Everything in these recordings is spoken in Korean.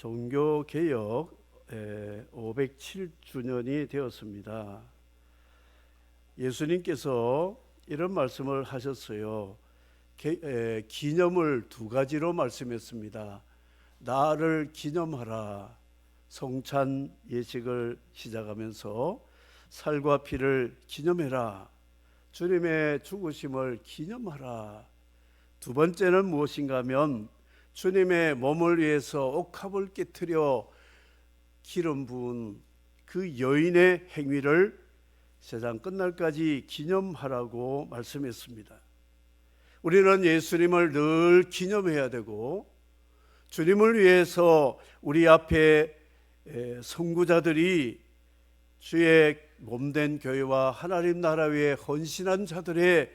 종교개혁 507주년이 되었습니다. 예수님께서 이런 말씀을 하셨어요. 기념을 두 가지로 말씀했습니다. 나를 기념하라. 성찬 예식을 시작하면서 살과 피를 기념해라. 주님의 죽으심을 기념하라. 두 번째는 무엇인가 하면 주님의 몸을 위해서 옥합을 깨트려 기름 부은 그 여인의 행위를 세상 끝날까지 기념하라고 말씀했습니다. 우리는 예수님을 늘 기념해야 되고, 주님을 위해서 우리 앞에 선구자들이 주의 몸된 교회와 하나님 나라 위에 헌신한 자들의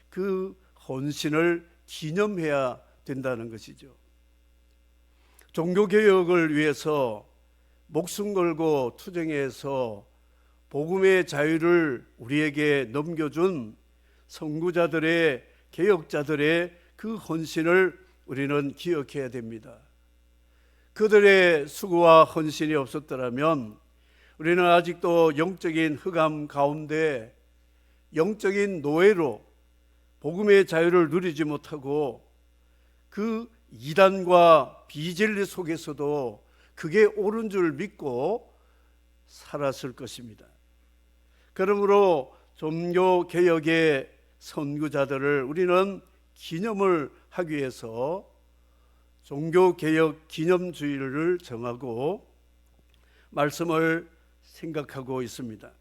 그 헌신을 기념해야 된다는 것이죠. 종교개혁을 위해서 목숨 걸고 투쟁해서 복음의 자유를 우리에게 넘겨준 선구자들의, 개혁자들의 그 헌신을 우리는 기억해야 됩니다. 그들의 수고와 헌신이 없었더라면 우리는 아직도 영적인 흑암 가운데 영적인 노예로 복음의 자유를 누리지 못하고 그 이단과 비진리 속에서도 그게 옳은 줄 믿고 살았을 것입니다. 그러므로 종교개혁의 선구자들을 우리는 기념을 하기 위해서 종교개혁 기념주일을 정하고 말씀을 생각하고 있습니다.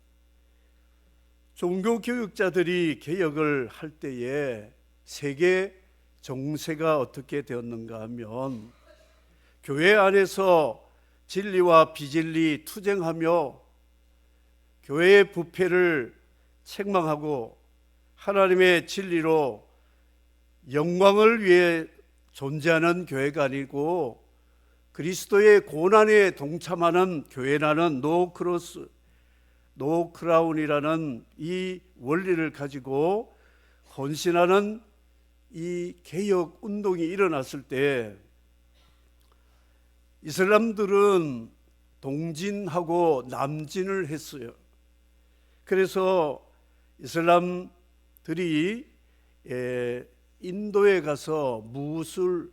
종교교육자들이 개혁을 할 때에 세계 정세가 어떻게 되었는가 하면 교회 안에서 진리와 비진리 투쟁하며 교회의 부패를 책망하고 하나님의 진리로 영광을 위해 존재하는 교회가 아니고 그리스도의 고난에 동참하는 교회라는 노 크로스, 노 크라운이라는 이 원리를 가지고 헌신하는 이 개혁 운동이 일어났을 때 이슬람들은 동진하고 남진을 했어요. 그래서 이슬람들이 인도에 가서 무굴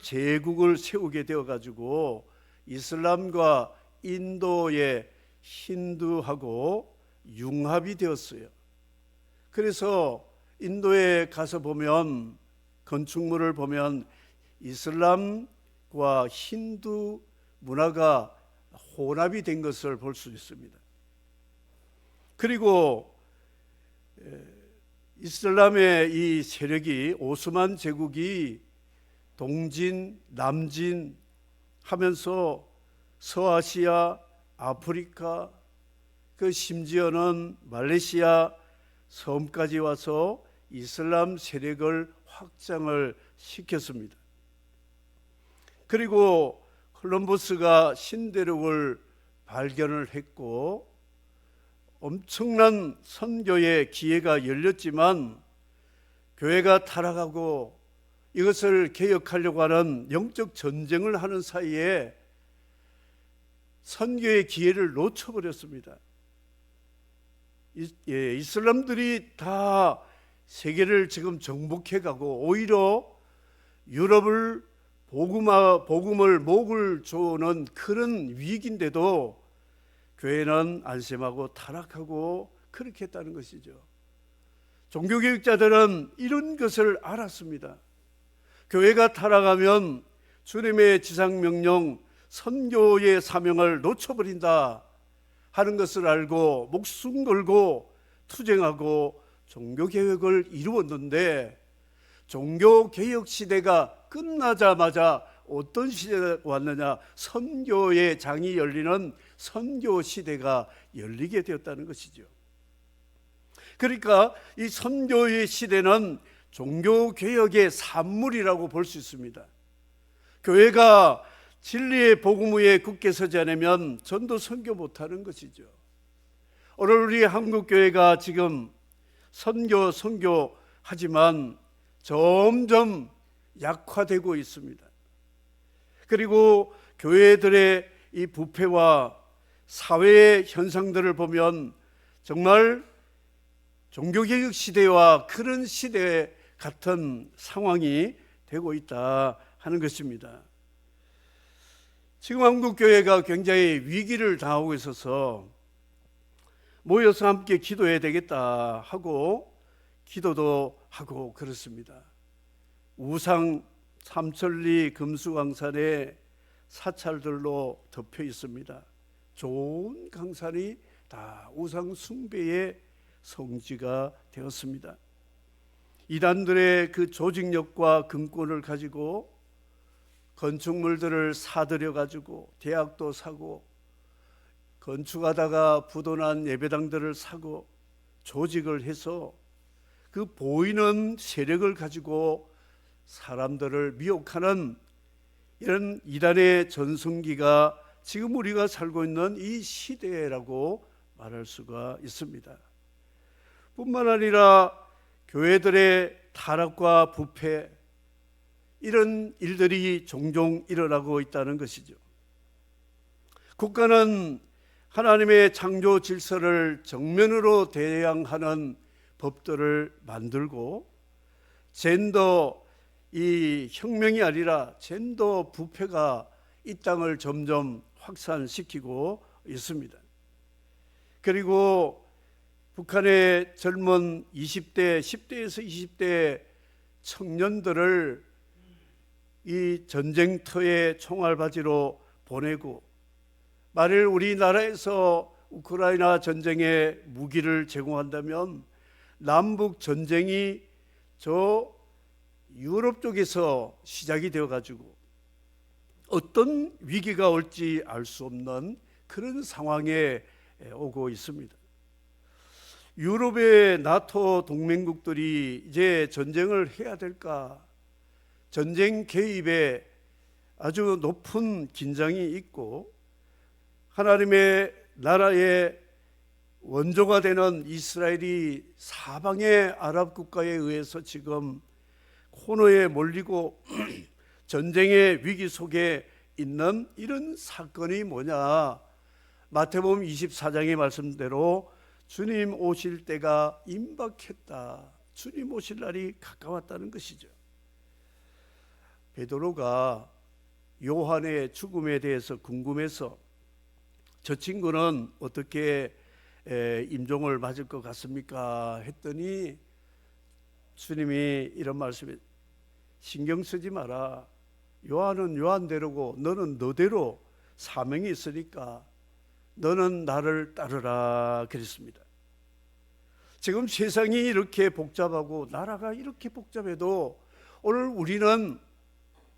제국을 세우게 되어가지고 이슬람과 인도의 힌두하고 융합이 되었어요. 그래서 인도에 가서 보면 건축물을 보면 이슬람과 힌두 문화가 혼합이 된 것을 볼 수 있습니다. 그리고 이슬람의 이 세력이 오스만 제국이 동진, 남진 하면서 서아시아, 아프리카, 그 심지어는 말레이시아 섬까지 와서 이슬람 세력을 확장을 시켰습니다. 그리고 콜럼버스가 신대륙을 발견을 했고 엄청난 선교의 기회가 열렸지만 교회가 타락하고 이것을 개혁하려고 하는 영적 전쟁을 하는 사이에 선교의 기회를 놓쳐버렸습니다. 이슬람들이 다 세계를 지금 정복해가고 오히려 유럽을 복음을 목을 조는 그런 위기인데도 교회는 안심하고 타락하고 그렇게 했다는 것이죠. 종교개혁자들은 이런 것을 알았습니다. 교회가 타락하면 주님의 지상명령 선교의 사명을 놓쳐버린다 하는 것을 알고 목숨 걸고 투쟁하고 종교개혁을 이루었는데, 종교개혁 시대가 끝나자마자 어떤 시대가 왔느냐? 선교의 장이 열리는 선교 시대가 열리게 되었다는 것이죠. 그러니까 이 선교의 시대는 종교개혁의 산물이라고 볼 수 있습니다. 교회가 진리의 복음 위에 굳게 서지 않으면 전도 선교 못하는 것이죠. 오늘 우리 한국교회가 지금 선교하지만 점점 약화되고 있습니다. 그리고 교회들의 이 부패와 사회의 현상들을 보면 정말 종교개혁 시대와 그런 시대 같은 상황이 되고 있다 하는 것입니다. 지금 한국교회가 굉장히 위기를 당하고 있어서 모여서 함께 기도해야 되겠다 하고 기도도 하고 그렇습니다. 우상 삼천리 금수강산에 사찰들로 덮여 있습니다. 좋은 강산이 다 우상 숭배의 성지가 되었습니다. 이단들의 그 조직력과 금권을 가지고 건축물들을 사들여 가지고 대학도 사고, 건축하다가 부도난 예배당들을 사고 조직을 해서 그 보이는 세력을 가지고 사람들을 미혹하는 이런 이단의 전성기가 지금 우리가 살고 있는 이 시대라고 말할 수가 있습니다. 뿐만 아니라 교회들의 타락과 부패, 이런 일들이 종종 일어나고 있다는 것이죠. 국가는 하나님의 창조 질서를 정면으로 대항하는 법들을 만들고 젠더 이 혁명이 아니라 젠더 부패가 이 땅을 점점 확산시키고 있습니다. 그리고 북한의 젊은 20대, 10대에서 20대 청년들을 이 전쟁터의 총알바지로 보내고, 만일 우리나라에서 우크라이나 전쟁에 무기를 제공한다면 남북 전쟁이 저 유럽 쪽에서 시작이 되어 가지고 어떤 위기가 올지 알 수 없는 그런 상황에 오고 있습니다. 유럽의 나토 동맹국들이 이제 전쟁을 해야 될까? 전쟁 개입에 아주 높은 긴장이 있고, 하나님의 나라의 원조가 되는 이스라엘이 사방의 아랍 국가에 의해서 지금 코너에 몰리고 전쟁의 위기 속에 있는 이런 사건이 뭐냐? 마태복음 24장의 말씀대로 주님 오실 때가 임박했다. 주님 오실 날이 가까웠다는 것이죠. 베드로가 요한의 죽음에 대해서 궁금해서 저 친구는 어떻게 임종을 맞을 것 같습니까? 했더니 주님이 이런 말씀에 신경 쓰지 마라. 요한은 요한대로고 너는 너대로 사명이 있으니까 너는 나를 따르라 그랬습니다. 지금 세상이 이렇게 복잡하고 나라가 이렇게 복잡해도 오늘 우리는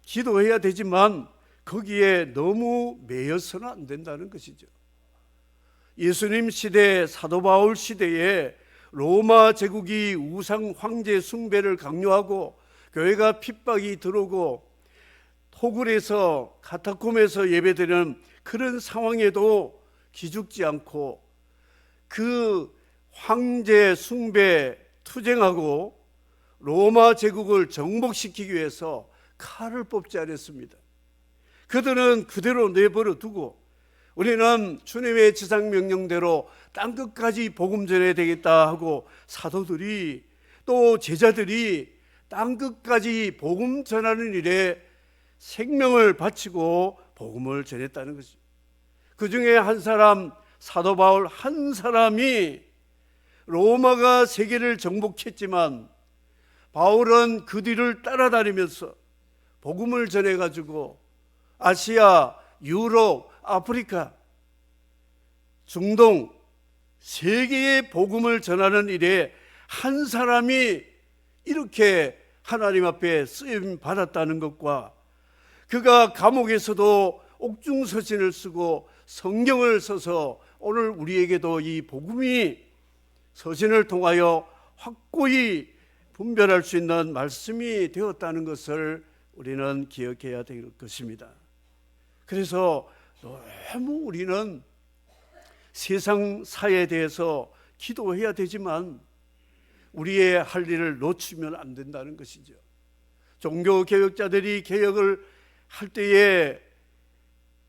기도해야 되지만 거기에 너무 매여서는 안 된다는 것이죠. 예수님 시대, 사도 바울 시대에 로마 제국이 우상 황제 숭배를 강요하고 교회가 핍박이 들어오고 토굴에서 카타콤에서 예배드리는 그런 상황에도 기죽지 않고 그 황제 숭배 투쟁하고 로마 제국을 정복시키기 위해서 칼을 뽑지 않았습니다. 그들은 그대로 내버려 두고 우리는 주님의 지상명령대로 땅끝까지 복음 전해야 되겠다 하고 사도들이 또 제자들이 땅끝까지 복음 전하는 일에 생명을 바치고 복음을 전했다는 것이죠. 그 중에 한 사람, 사도 바울 한 사람이 로마가 세계를 정복했지만 바울은 그 뒤를 따라다니면서 복음을 전해가지고 아시아, 유럽, 아프리카, 중동 세계의 복음을 전하는 일에 한 사람이 이렇게 하나님 앞에 쓰임 받았다는 것과 그가 감옥에서도 옥중서신을 쓰고 성경을 써서 오늘 우리에게도 이 복음이 서신을 통하여 확고히 분별할 수 있는 말씀이 되었다는 것을 우리는 기억해야 될 것입니다. 그래서 너무 우리는 세상 사회에 대해서 기도해야 되지만 우리의 할 일을 놓치면 안 된다는 것이죠. 종교 개혁자들이 개혁을 할 때에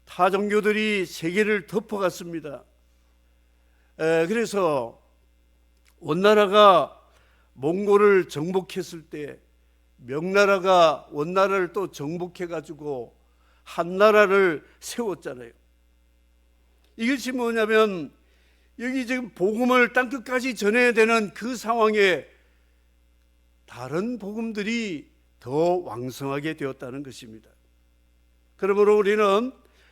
타 종교들이 세계를 덮어갔습니다. 그래서 원나라가 몽골을 정복했을 때 명나라가 원나라를 또 정복해가지고 한나라를 세웠잖아요. 이것이 뭐냐면 여기 지금 복음을 땅끝까지 전해야 되는 그 상황에 다른 복음들이 더 왕성하게 되었다는 것입니다. 그러므로 우리는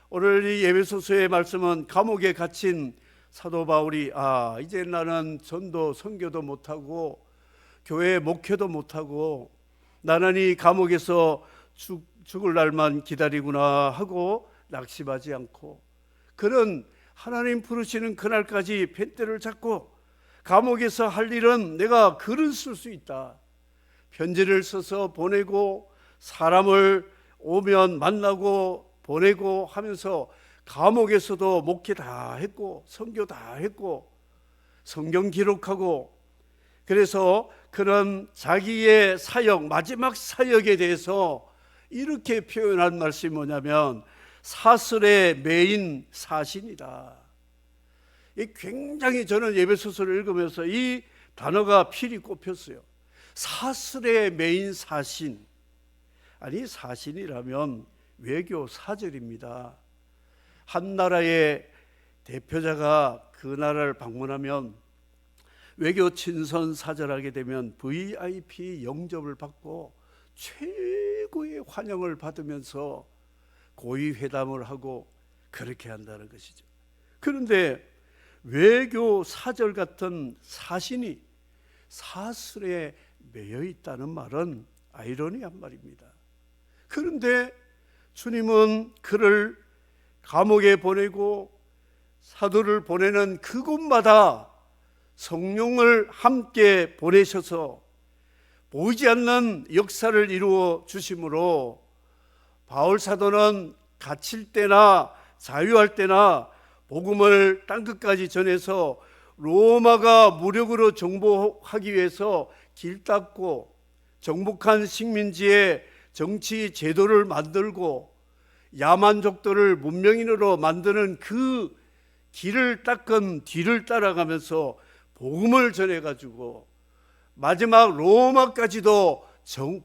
오늘 이 에베소서의 말씀은 감옥에 갇힌 사도 바울이 이제 나는 전도 선교도 못하고 교회 목회도 못하고 나는 이 감옥에서 죽을 날만 기다리구나 하고 낙심하지 않고 그런 하나님 부르시는 그날까지 펜대를 잡고 감옥에서 할 일은 내가 글을 쓸 수 있다. 편지를 써서 보내고 사람을 오면 만나고 보내고 하면서 감옥에서도 목회 다 했고 선교 다 했고 성경 기록하고 그래서 그런 자기의 사역 마지막 사역에 대해서 이렇게 표현한 말씀이 뭐냐면 사슬에 매인 사신이다. 굉장히 저는 에베소서를 읽으면서 이 단어가 필히 꼽혔어요. 사슬에 매인 사신. 아니 사신이라면 외교 사절입니다. 한 나라의 대표자가 그 나라를 방문하면 외교 친선 사절하게 되면 VIP 영접을 받고 최고의 환영을 받으면서 고위 회담을 하고 그렇게 한다는 것이죠. 그런데 외교 사절 같은 사신이 사슬에 매여 있다는 말은 아이러니한 말입니다. 그런데 주님은 그를 감옥에 보내고 사도를 보내는 그곳마다 성령을 함께 보내셔서 보이지 않는 역사를 이루어 주심으로 바울 사도는 갇힐 때나 자유할 때나 복음을 땅끝까지 전해서 로마가 무력으로 정복하기 위해서 길 닦고 정복한 식민지에 정치 제도를 만들고 야만족들을 문명인으로 만드는 그 길을 닦은 뒤를 따라가면서 복음을 전해가지고 마지막 로마까지도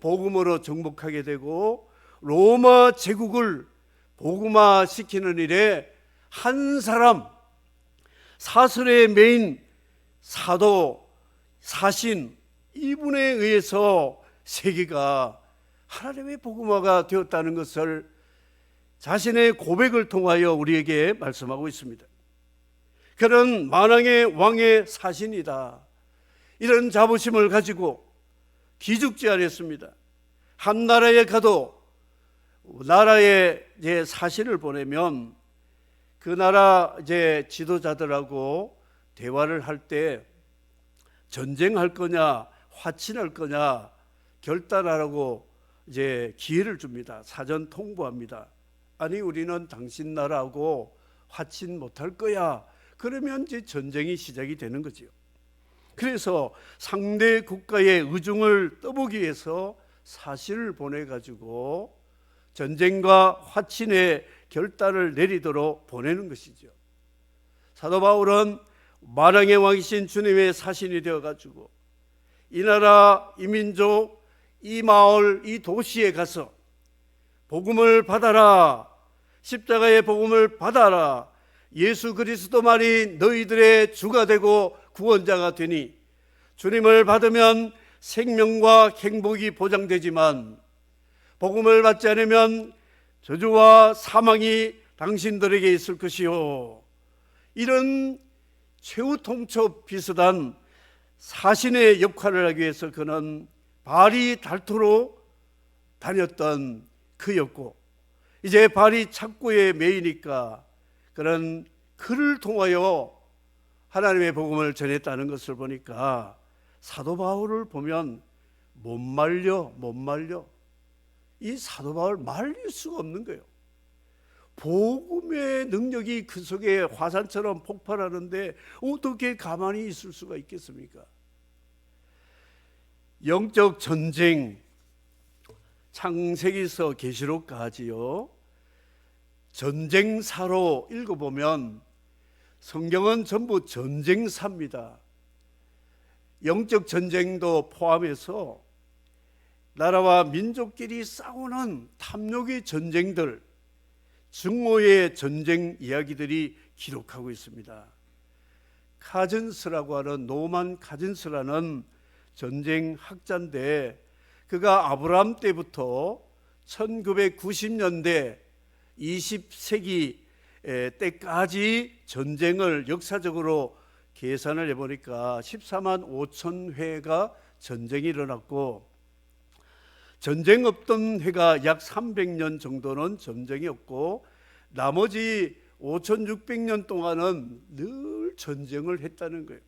복음으로 정복하게 되고 로마 제국을 복음화시키는 일에 한 사람 사슬의 메인 사도 사신 이분에 의해서 세계가 하나님의 복음화가 되었다는 것을 자신의 고백을 통하여 우리에게 말씀하고 있습니다. 그런 만왕의 왕의 사신이다. 이런 자부심을 가지고 기죽지 않았습니다. 한 나라에 가도 나라의 사신을 보내면 그 나라 지도자들하고 대화를 할 때 전쟁할 거냐 화친할 거냐 결단하라고 기회를 줍니다. 사전 통보합니다. 아니 우리는 당신 나라하고 화친 못할 거야. 그러면 이제 전쟁이 시작이 되는 거죠. 그래서 상대 국가의 의중을 떠보기 위해서 사신을 보내가지고 전쟁과 화친의 결단을 내리도록 보내는 것이죠. 사도 바울은 만왕의 왕이신 주님의 사신이 되어가지고 이 나라, 이 민족, 이 마을, 이 도시에 가서 복음을 받아라. 십자가의 복음을 받아라. 예수 그리스도만이 너희들의 주가 되고 구원자가 되니 주님을 받으면 생명과 행복이 보장되지만 복음을 받지 않으면 저주와 사망이 당신들에게 있을 것이요. 이런 최후 통첩 비슷한 사신의 역할을 하기 위해서 그는 발이 닳도록 다녔던 그였고 이제 발이 착고에 매이니까 그런 그를 통하여 하나님의 복음을 전했다는 것을 보니까 사도 바울을 보면 못 말려. 이 사도 바울 말릴 수가 없는 거예요. 복음의 능력이 그 속에 화산처럼 폭발하는데 어떻게 가만히 있을 수가 있겠습니까? 영적 전쟁 창세기서 계시록까지요. 전쟁사로 읽어보면 성경은 전부 전쟁사입니다. 영적 전쟁도 포함해서 나라와 민족끼리 싸우는 탐욕의 전쟁들, 증오의 전쟁 이야기들이 기록하고 있습니다. 카즌스라고 하는 노만 카즌스라는 전쟁 학자인데, 그가 아브라함 때부터 1990년대 20세기 때까지 전쟁을 역사적으로 계산을 해보니까 14만 5천 회가 전쟁이 일어났고, 전쟁 없던 해가 약 300년 정도는 전쟁이 없고, 나머지 5,600년 동안은 늘 전쟁을 했다는 거예요.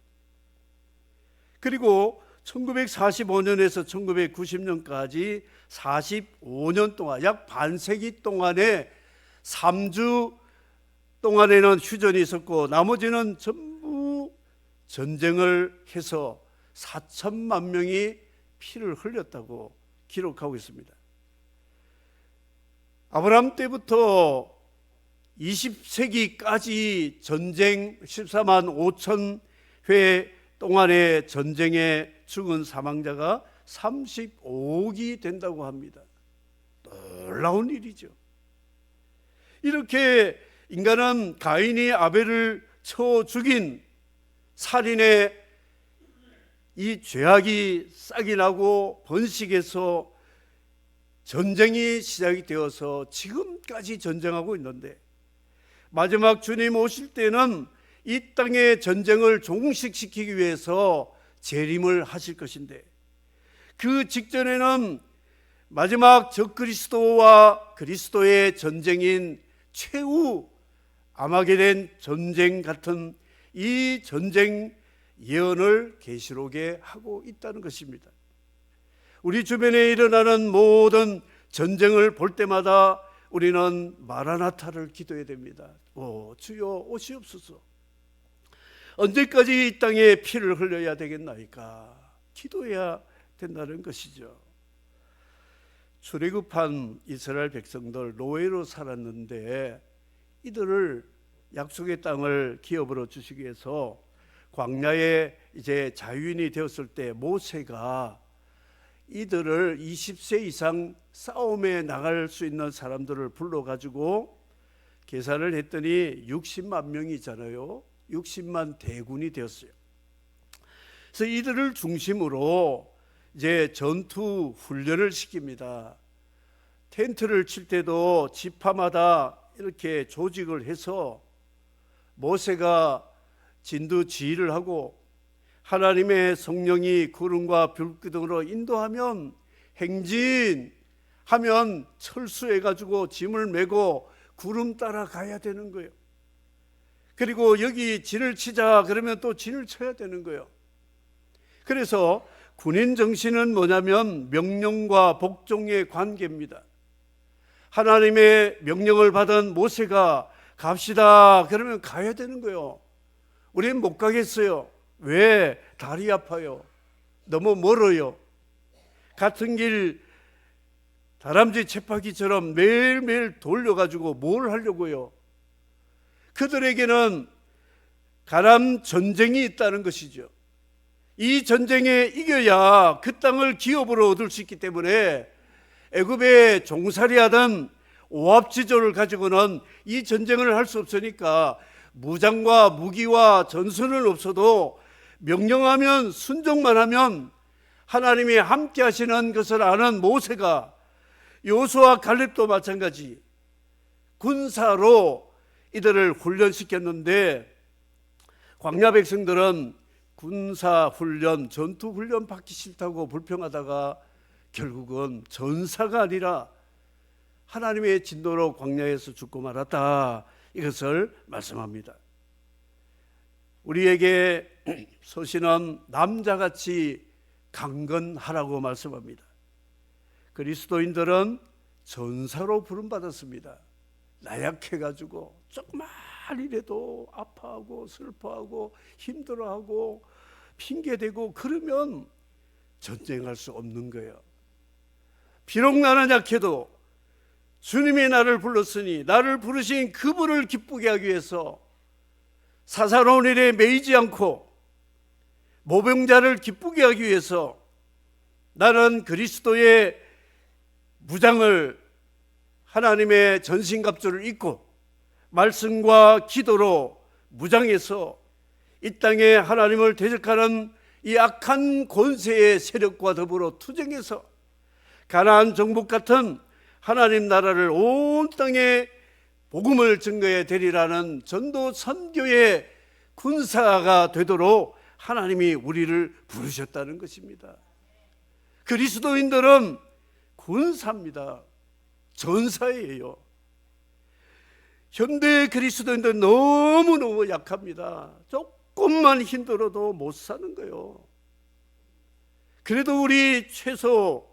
그리고 1945년에서 1990년까지 45년 동안, 약 반세기 동안에 3주 동안에는 휴전이 있었고, 나머지는 전부 전쟁을 해서 4천만 명이 피를 흘렸다고 기록하고 있습니다. 아브라함 때부터 20세기까지 전쟁 14만 5천 회 동안의 전쟁에 죽은 사망자가 35억이 된다고 합니다. 놀라운 일이죠. 이렇게 인간은 가인이 아벨을 쳐 죽인 살인의 이 죄악이 싹이 나고 번식해서 전쟁이 시작이 되어서 지금까지 전쟁하고 있는데, 마지막 주님 오실 때는 이 땅의 전쟁을 종식시키기 위해서 재림을 하실 것인데, 그 직전에는 마지막 적그리스도와 그리스도의 전쟁인 최후 아마게돈 전쟁 같은 이 전쟁 예언을 계시록에 하고 있다는 것입니다. 우리 주변에 일어나는 모든 전쟁을 볼 때마다 우리는 마라나타를 기도해야 됩니다. 주여 오시옵소서. 언제까지 이 땅에 피를 흘려야 되겠나이까? 기도해야 된다는 것이죠. 출애굽한 이스라엘 백성들 노예로 살았는데, 이들을 약속의 땅을 기업으로 주시기 위해서 광야에 이제 자유인이 되었을 때 모세가 이들을 20세 이상 싸움에 나갈 수 있는 사람들을 불러가지고 계산을 했더니 60만 명이잖아요. 60만 대군이 되었어요. 그래서 이들을 중심으로 이제 전투 훈련을 시킵니다. 텐트를 칠 때도 지파마다 이렇게 조직을 해서 모세가 진두지휘를 하고, 하나님의 성령이 구름과 불기둥으로 인도하면 행진하면 철수해가지고 짐을 메고 구름 따라 가야 되는 거예요. 그리고 여기 진을 치자 그러면 또 진을 쳐야 되는 거예요. 그래서 군인 정신은 뭐냐면 명령과 복종의 관계입니다. 하나님의 명령을 받은 모세가 갑시다 그러면 가야 되는 거예요. 우리는 못 가겠어요. 왜? 다리 아파요. 너무 멀어요. 같은 길 다람쥐 쳇바퀴처럼 매일매일 돌려가지고 뭘 하려고요? 그들에게는 가람 전쟁이 있다는 것이죠. 이 전쟁에 이겨야 그 땅을 기업으로 얻을 수 있기 때문에 애굽에 종살이하던 오합지졸을 가지고는 이 전쟁을 할 수 없으니까 무장과 무기와 전선은 없어도 명령하면 순종만 하면 하나님이 함께 하시는 것을 아는 모세가, 여호수아 갈렙도 마찬가지 군사로 이들을 훈련시켰는데, 광야 백성들은 군사훈련, 전투훈련 받기 싫다고 불평하다가 결국은 전사가 아니라 하나님의 진노로 광야에서 죽고 말았다, 이것을 말씀합니다. 우리에게 서신은 남자같이 강건하라고 말씀합니다. 그리스도인들은 전사로 부름받았습니다. 나약해가지고 조그만 일에도 아파하고 슬퍼하고 힘들어하고 핑계대고 그러면 전쟁할 수 없는 거예요. 비록 나는 약해도 주님이 나를 불렀으니 나를 부르신 그분을 기쁘게 하기 위해서 사사로운 일에 매이지 않고 모병자를 기쁘게 하기 위해서 나는 그리스도의 무장을, 하나님의 전신갑주를 입고 말씀과 기도로 무장해서 이 땅에 하나님을 대적하는 이 악한 권세의 세력과 더불어 투쟁해서 가나안 정복 같은 하나님 나라를 온 땅에 복음을 증거해 되리라는 전도 선교의 군사가 되도록 하나님이 우리를 부르셨다는 것입니다. 그리스도인들은 군사입니다. 전사예요. 현대 그리스도인들은 너무너무 약합니다. 조금만 힘들어도 못 사는 거예요. 그래도 우리 최소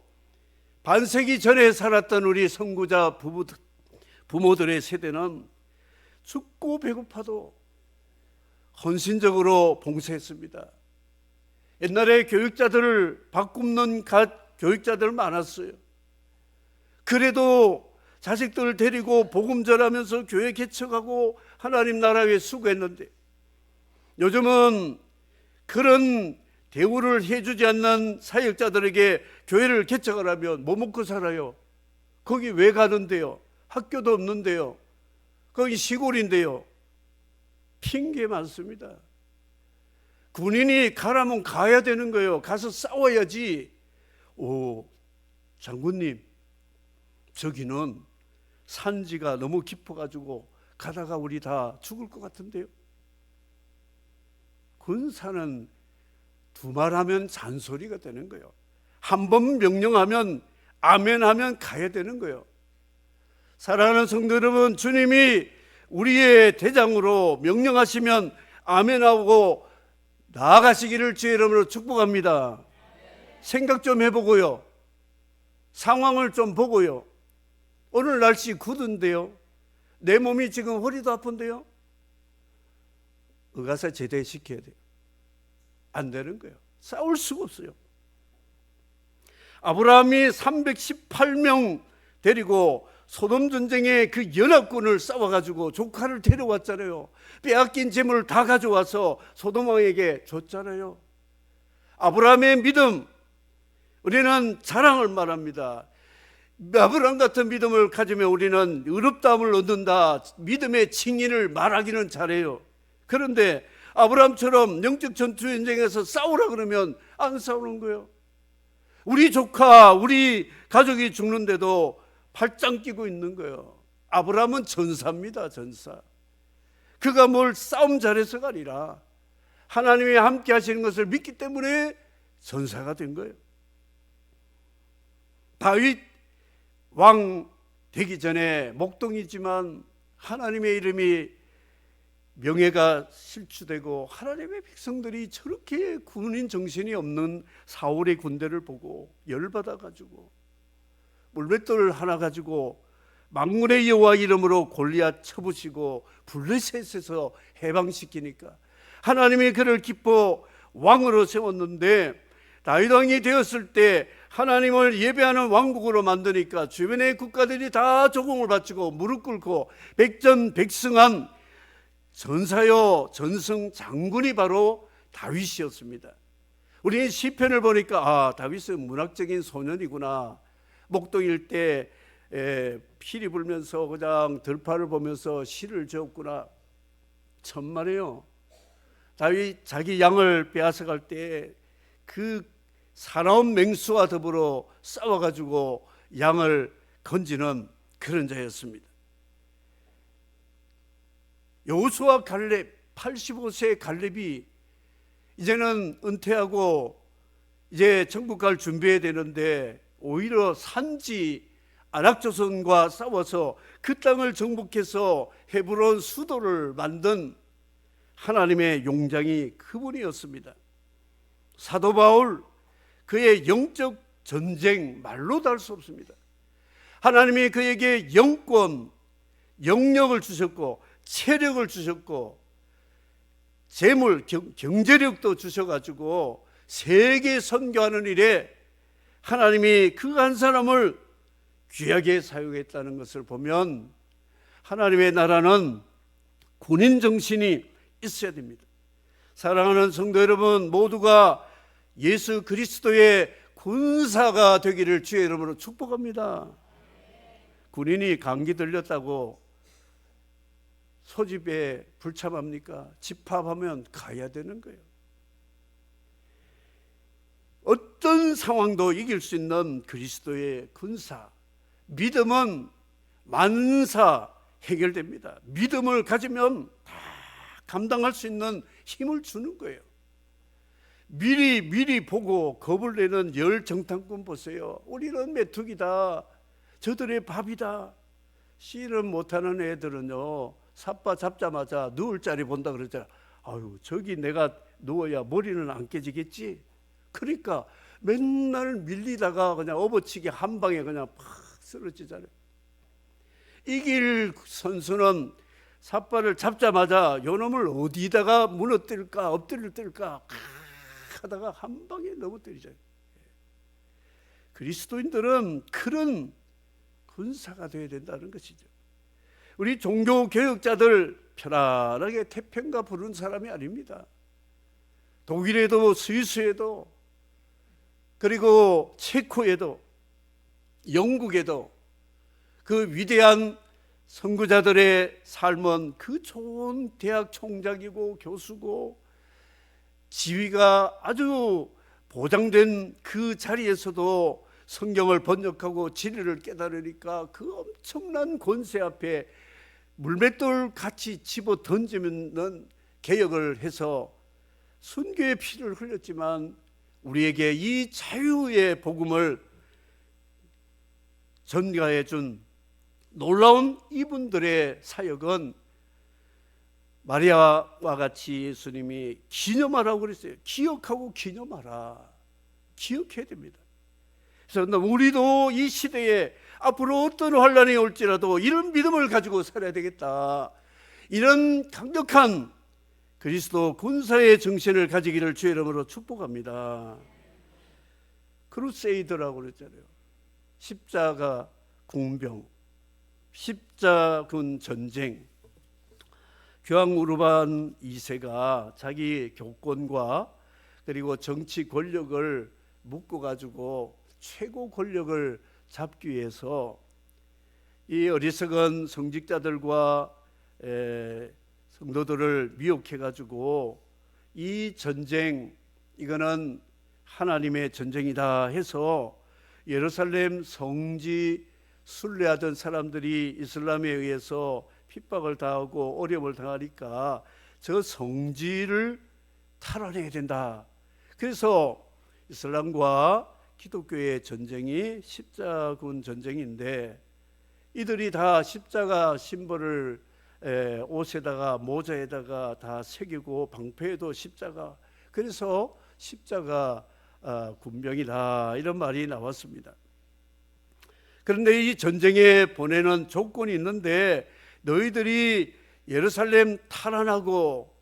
반세기 전에 살았던 우리 선구자 부모들의 세대는 죽고 배고파도 헌신적으로 봉사했습니다. 옛날에 교육자들을 바꿈는 교육자들 많았어요. 그래도 자식들 데리고 복음 전하면서 교회 개척하고 하나님 나라 위해 수고했는데, 요즘은 그런 대우를 해주지 않는 사역자들에게 교회를 개척을 하면 뭐 먹고 살아요? 거기 왜 가는데요? 학교도 없는데요? 거기 시골인데요? 핑계 많습니다. 군인이 가라면 가야 되는 거예요. 가서 싸워야지. 오, 장군님, 저기는 산지가 너무 깊어가지고 가다가 우리 다 죽을 것 같은데요. 군사는 두말하면 잔소리가 되는 거예요. 한 번 명령하면 아멘하면 가야 되는 거예요. 사랑하는 성도 여러분, 주님이 우리의 대장으로 명령하시면 아멘하고 나아가시기를 주의 이름으로 축복합니다. 생각 좀 해보고요. 상황을 좀 보고요. 오늘 날씨 굳은데요. 내 몸이 지금 허리도 아픈데요. 의가서 제대시켜야 돼요. 안 되는 거예요. 싸울 수가 없어요. 아브라함이 318명 데리고 소돔 전쟁에 그 연합군을 싸워가지고 조카를 데려왔잖아요. 빼앗긴 재물을 다 가져와서 소돔 왕에게 줬잖아요. 아브라함의 믿음, 우리는 자랑을 말합니다. 아브라함 같은 믿음을 가지면 우리는 의롭다함을 얻는다, 믿음의 칭의를 말하기는 잘해요. 그런데 아브라함처럼 영적 전투 현장에서 싸우라 그러면 안 싸우는 거예요. 우리 조카, 우리 가족이 죽는데도 팔짱 끼고 있는 거예요. 아브라함은 전사입니다. 전사. 그가 뭘 싸움 잘해서가 아니라 하나님이 함께 하시는 것을 믿기 때문에 전사가 된 거예요. 다윗 왕 되기 전에 목동이지만 하나님의 이름이 명예가 실추되고 하나님의 백성들이 저렇게 군인 정신이 없는 사울의 군대를 보고 열받아가지고 물맷돌 하나 가지고 만군의 여호와 이름으로 골리앗 쳐부시고 블레셋에서 해방시키니까 하나님이 그를 기뻐 왕으로 세웠는데, 다윗 왕이 되었을 때 하나님을 예배하는 왕국으로 만드니까 주변의 국가들이 다 조공을 바치고 무릎 꿇고 백전백승한 전사요 전승 장군이 바로 다윗이었습니다. 우리 시편을 보니까 다윗은 문학적인 소년이구나. 목동일 때 피리 불면서 그냥 들판을 보면서 시를 지었구나. 천만에요. 다윗 자기 양을 빼앗아갈 때 그 사나운 맹수와 더불어 싸워가지고 양을 건지는 그런 자였습니다. 여호수아 갈렙, 85세 갈렙이 이제는 은퇴하고 이제 천국 갈 준비해야 되는데 오히려 산지 아낙조선과 싸워서 그 땅을 정복해서 헤브론 수도를 만든 하나님의 용장이 그분이었습니다. 사도 바울, 그의 영적 전쟁 말로도 할 수 없습니다. 하나님이 그에게 영권, 영력을 주셨고 체력을 주셨고 재물, 경제력도 주셔가지고 세계 선교하는 일에 하나님이 그 한 사람을 귀하게 사용했다는 것을 보면 하나님의 나라는 군인 정신이 있어야 됩니다. 사랑하는 성도 여러분, 모두가 예수 그리스도의 군사가 되기를 주의 이름으로 축복합니다. 군인이 감기 들렸다고 소집에 불참합니까? 집합하면 가야 되는 거예요. 어떤 상황도 이길 수 있는 그리스도의 군사, 믿음은 만사 해결됩니다. 믿음을 가지면 다 감당할 수 있는 힘을 주는 거예요. 미리 보고 겁을 내는 열 정탐꾼 보세요. 우리는 메뚜기다, 저들의 밥이다. 씨름 못하는 애들은요, 삿바 잡자마자 누울 자리 본다 그러잖아. 아유, 저기 내가 누워야 머리는 안 깨지겠지. 그러니까 맨날 밀리다가 그냥 업어치기 한 방에 그냥 팍 쓰러지잖아요. 이길 선수는 삿발을 잡자마자 요놈을 어디다가 무너뜨릴까, 엎드릴까 하다가 한 방에 넘어뜨리잖아요. 그리스도인들은 그런 군사가 되어야 된다는 것이죠. 우리 종교개혁자들 편안하게 태평가 부르는 사람이 아닙니다. 독일에도 스위스에도 그리고 체코에도 영국에도 그 위대한 선구자들의 삶은 그 좋은 대학 총장이고 교수고 지위가 아주 보장된 그 자리에서도 성경을 번역하고 진리를 깨달으니까 그 엄청난 권세 앞에 물맷돌 같이 집어 던지는 개혁을 해서 순교의 피를 흘렸지만 우리에게 이 자유의 복음을 전가해 준 놀라운 이분들의 사역은 마리아와 같이 예수님이 기념하라고 그랬어요. 기억하고 기념하라. 기억해야 됩니다. 그래서 우리도 이 시대에 앞으로 어떤 환란이 올지라도 이런 믿음을 가지고 살아야 되겠다. 이런 강력한 그리스도 군사의 정신을 가지기를 주의 이름으로 축복합니다. 크루세이더라고 그랬잖아요. 십자가 군병, 십자군 전쟁. 교황 우르반 2세가 자기 교권과 그리고 정치 권력을 묶어가지고 최고 권력을 잡기 위해서 이 어리석은 성직자들과 성도들을 미혹해가지고 이 전쟁, 이거는 하나님의 전쟁이다 해서 예루살렘 성지 순례하던 사람들이 이슬람에 의해서 핍박을 당하고 어려움을 당하니까 저 성지를 탈환해야 된다. 그래서 이슬람과 기독교의 전쟁이 십자군 전쟁인데 이들이 다 십자가 심벌을 옷에다가 모자에다가 다 새기고 방패에도 십자가, 그래서 십자가 군병이다 이런 말이 나왔습니다. 그런데 이 전쟁에 보내는 조건이 있는데 너희들이 예루살렘 탈환하고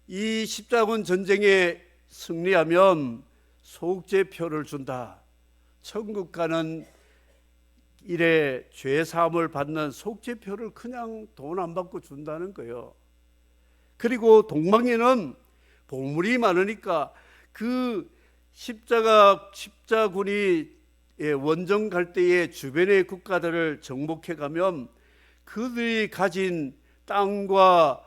이 십자군 전쟁에 승리하면 속죄표를 준다. 천국 가는 일에 죄 사함을 받는 속죄표를 그냥 돈 안 받고 준다는 거예요. 그리고 동방에는 보물이 많으니까 그 십자군이 원정 갈 때에 주변의 국가들을 정복해 가면 그들이 가진 땅과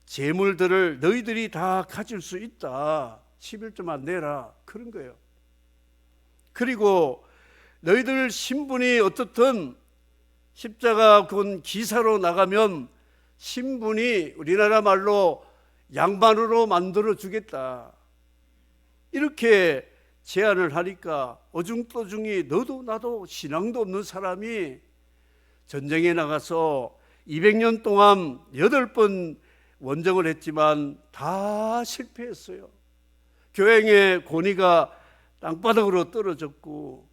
재물들을 너희들이 다 가질 수 있다. 11조만 내라. 그런 거예요. 그리고 너희들 신분이 어떻든 십자가군 기사로 나가면 신분이 우리나라 말로 양반으로 만들어 주겠다. 이렇게 제안을 하니까 어중떠중이 너도 나도 신앙도 없는 사람이 전쟁에 나가서 200년 동안 8번 원정을 했지만 다 실패했어요. 교행의 권위가 땅바닥으로 떨어졌고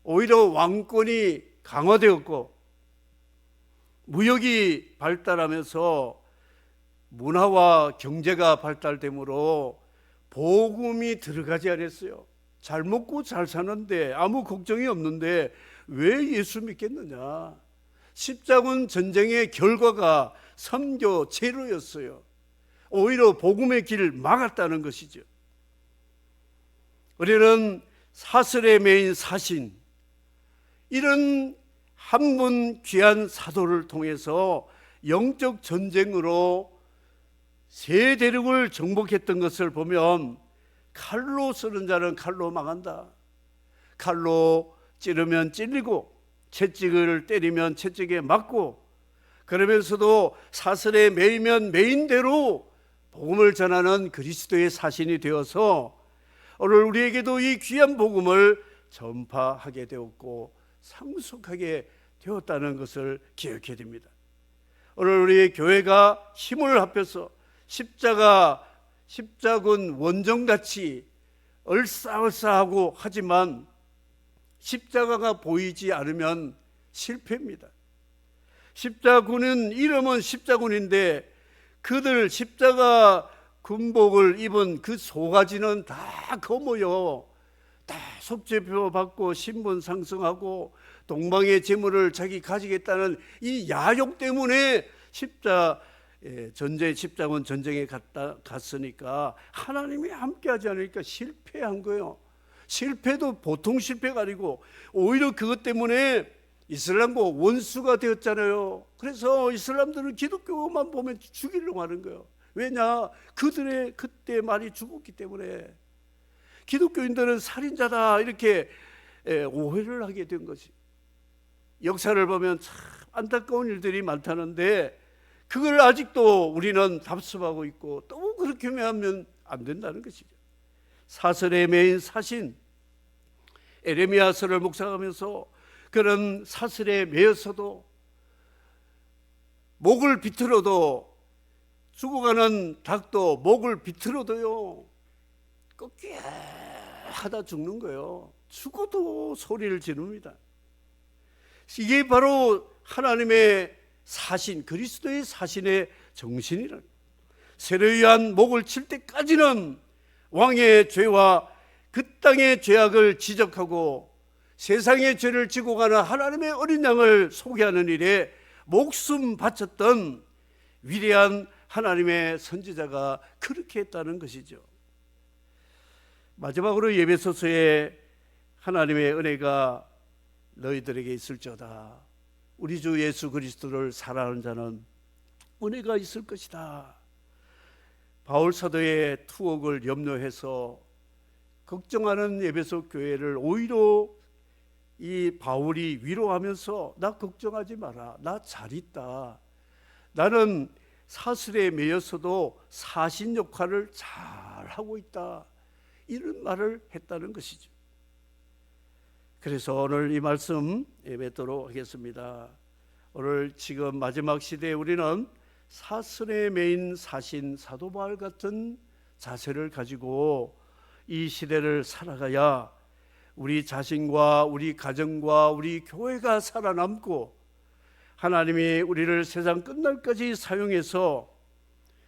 오히려 왕권이 강화되었고 무역이 발달하면서 문화와 경제가 발달되므로 복음이 들어가지 않았어요. 잘 먹고 잘 사는데 아무 걱정이 없는데 왜 예수 믿겠느냐? 십자군 전쟁의 결과가 선교 제로였어요. 오히려 복음의 길을 막았다는 것이죠. 우리는 사슬에 매인 사신, 이런 한 분 귀한 사도를 통해서 영적 전쟁으로 세 대륙을 정복했던 것을 보면, 칼로 쓰는 자는 칼로 망한다, 칼로 찌르면 찔리고 채찍을 때리면 채찍에 맞고, 그러면서도 사슬에 매이면 매인 대로 복음을 전하는 그리스도의 사신이 되어서 오늘 우리에게도 이 귀한 복음을 전파하게 되었고 상속하게 되었다는 것을 기억해야 됩니다. 오늘 우리 교회가 힘을 합해서 십자군 원정같이 얼싸얼싸하고 하지만 십자가가 보이지 않으면 실패입니다. 십자군은 이름은 십자군인데 그들 십자가 군복을 입은 그 소가지는 다 거모요. 다 속죄표 받고 신분 상승하고 동방의 재물을 자기 가지겠다는 이 야욕 때문에 십자군 전쟁에 갔으니까 하나님이 함께하지 않으니까 실패한 거예요. 실패도 보통 실패가 아니고 오히려 그것 때문에 이슬람과 원수가 되었잖아요. 그래서 이슬람들은 기독교만 보면 죽이려고 하는 거예요. 왜냐? 그들의 그때 많이 죽었기 때문에. 기독교인들은 살인자다 이렇게 오해를 하게 된 것이. 역사를 보면 참 안타까운 일들이 많다는데 그걸 아직도 우리는 답습하고 있고 또 그렇게 하면 안 된다는 것이죠. 사슬에 매인 사신, 에레미야서를 묵상하면서 그런 사슬에 매여서도 목을 비틀어도, 죽어가는 닭도 목을 비틀어도요 꺾여하다 죽는 거예요. 죽어도 소리를 지릅니다. 이게 바로 하나님의 사신, 그리스도의 사신의 정신이라는, 세례요한 목을 칠 때까지는 왕의 죄와 그 땅의 죄악을 지적하고 세상의 죄를 지고 가는 하나님의 어린 양을 소개하는 일에 목숨 바쳤던 위대한 하나님의 선지자가 그렇게 했다는 것이죠. 마지막으로 에베소서에 하나님의 은혜가 너희들에게 있을지어다. 우리 주 예수 그리스도를 사랑하는 자는 은혜가 있을 것이다. 바울 사도의 투옥을 염려해서 걱정하는 에베소 교회를 오히려 이 바울이 위로하면서 나 걱정하지 마라. 나 잘 있다. 나는 사슬에 매여서도 사신 역할을 잘 하고 있다. 이런 말을 했다는 것이죠. 그래서 오늘 이 말씀 맺도록 하겠습니다. 오늘 지금 마지막 시대에 우리는 사슬에 매인 사신 사도 바울 같은 자세를 가지고 이 시대를 살아가야 우리 자신과 우리 가정과 우리 교회가 살아남고 하나님이 우리를 세상 끝날까지 사용해서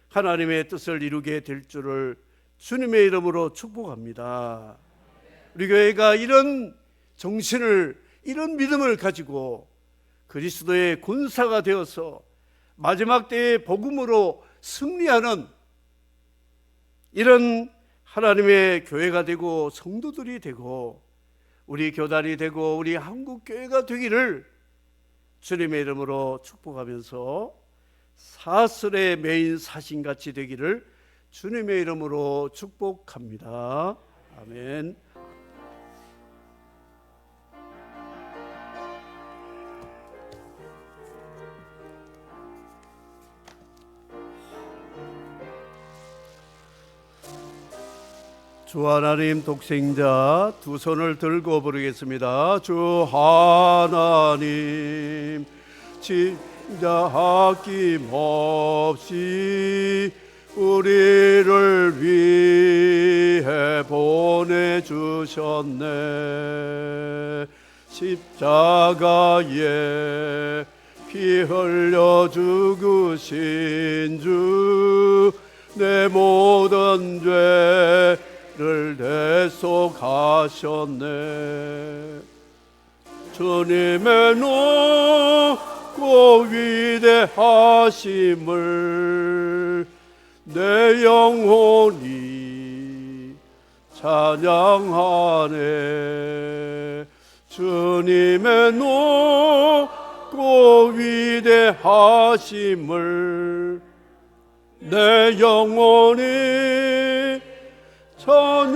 하나님의 뜻을 이루게 될 줄을 주님의 이름으로 축복합니다. 우리 교회가 이런 정신을, 이런 믿음을 가지고 그리스도의 군사가 되어서 마지막 때의 복음으로 승리하는 이런 하나님의 교회가 되고 성도들이 되고 우리 교단이 되고 우리 한국교회가 되기를 주님의 이름으로 축복하면서 사슬에 매인 사신같이 되기를 주님의 이름으로 축복합니다. 아멘. 주 하나님 독생자 두 손을 들고 부르겠습니다. 주 하나님 진짜 아낌없이 우리를 위해 보내주셨네. 십자가에 피 흘려 죽으신 주 내 모든 죄 대속하셨네. 주님의 높고 위대하심을 내 영혼이 찬양하네. 주님의 높고 위대하심을 내 영혼이 찬양하네.